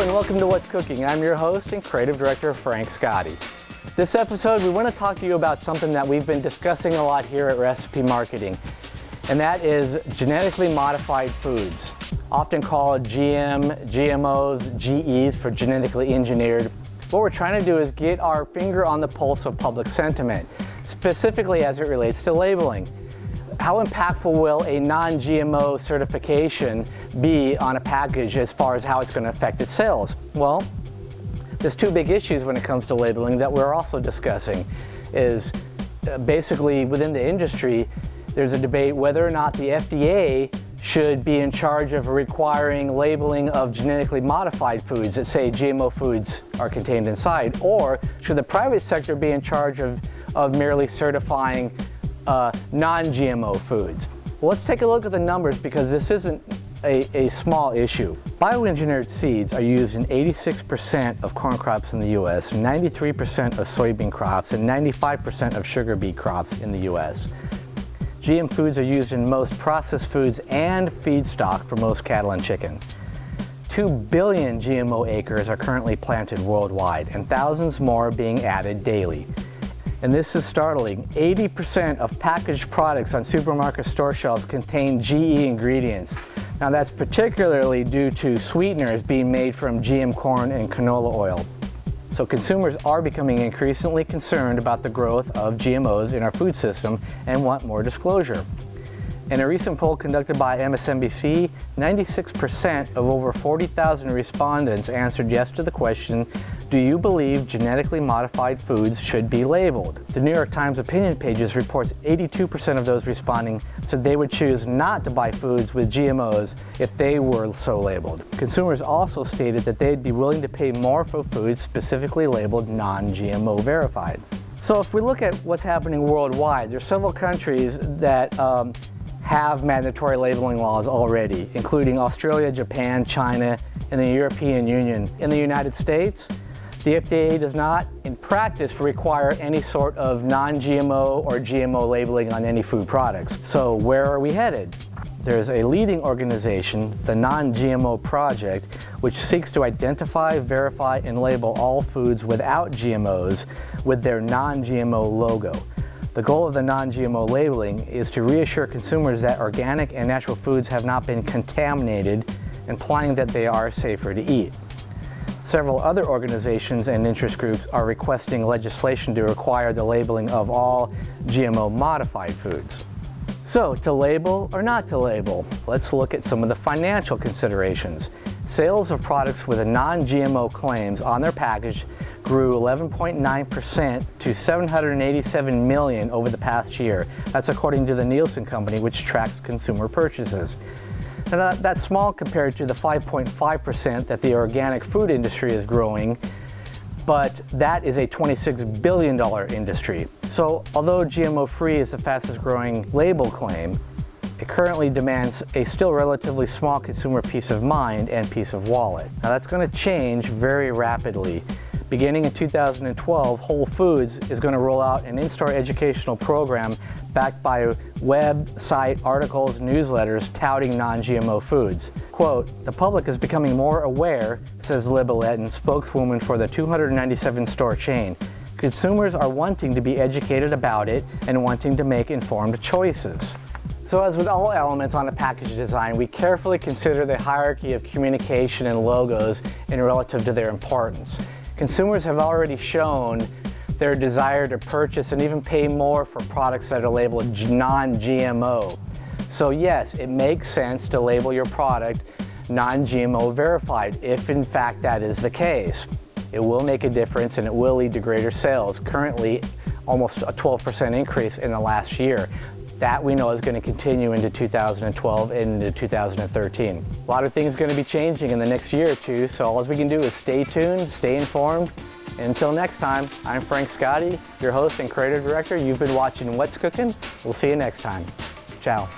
and welcome to What's Cooking. I'm your host and creative director, Frank Scotti. This episode, we want to talk to you about something that we've been discussing a lot here at Recipe Marketing, and that is genetically modified foods, often called GM, GMOs, GEs for genetically engineered. What we're trying to do is get our finger on the pulse of public sentiment, specifically as it relates to labeling. How impactful will a non-GMO certification be on a package as far as how it's going to affect its sales? Well, there's two big issues when it comes to labeling that we're also discussing. Is basically within the industry, there's a debate whether or not the FDA should be in charge of requiring labeling of genetically modified foods that say GMO foods are contained inside, or should the private sector be in charge of merely certifying non-GMO foods. Well, let's take a look at the numbers because this isn't a small issue. Bioengineered seeds are used in 86% of corn crops in the U.S., 93% of soybean crops, and 95% of sugar beet crops in the U.S. GM foods are used in most processed foods and feedstock for most cattle and chicken. 2 billion GMO acres are currently planted worldwide, and thousands more are being added daily. And this is startling. 80% of packaged products on supermarket store shelves contain GE ingredients. Now that's particularly due to sweeteners being made from GM corn and canola oil. So consumers are becoming increasingly concerned about the growth of GMOs in our food system and want more disclosure. In a recent poll conducted by MSNBC, 96% of over 40,000 respondents answered yes to the question, do you believe genetically modified foods should be labeled? The New York Times opinion pages reports 82% of those responding said they would choose not to buy foods with GMOs if they were so labeled. Consumers also stated that they'd be willing to pay more for foods specifically labeled non-GMO verified. So if we look at what's happening worldwide, there are several countries that have mandatory labeling laws already, including Australia, Japan, China, and the European Union. In the United States, the FDA does not, in practice, require any sort of non-GMO or GMO labeling on any food products. So where are we headed? There's a leading organization, the Non-GMO Project, which seeks to identify, verify, and label all foods without GMOs with their non-GMO logo. The goal of the non-GMO labeling is to reassure consumers that organic and natural foods have not been contaminated, implying that they are safer to eat. Several other organizations and interest groups are requesting legislation to require the labeling of all GMO-modified foods. So, to label or not to label? Let's look at some of the financial considerations. Sales of products with a non-GMO claims on their package grew 11.9% to 787 million over the past year. That's according to the Nielsen Company, which tracks consumer purchases. Now, that's small compared to the 5.5% that the organic food industry is growing, but that is a $26 billion industry. So although GMO-free is the fastest growing label claim, it currently demands a still relatively small consumer peace of mind and peace of wallet. Now that's going to change very rapidly. Beginning in 2012, Whole Foods is going to roll out an in-store educational program backed by website articles, newsletters touting non-GMO foods. Quote, the public is becoming more aware, says Libelettin, spokeswoman for the 297-store chain. Consumers are wanting to be educated about it and wanting to make informed choices. So as with all elements on a package design, we carefully consider the hierarchy of communication and logos in relative to their importance. Consumers have already shown their desire to purchase and even pay more for products that are labeled non-GMO. So yes, it makes sense to label your product non-GMO verified if in fact that is the case. It will make a difference and it will lead to greater sales. Currently, almost a 12% increase in the last year. That we know is going to continue into 2012 and into 2013. A lot of things are going to be changing in the next year or two, so all we can do is stay tuned, stay informed. Until next time, I'm Frank Scotti, your host and creative director. You've been watching What's Cooking. We'll see you next time. Ciao.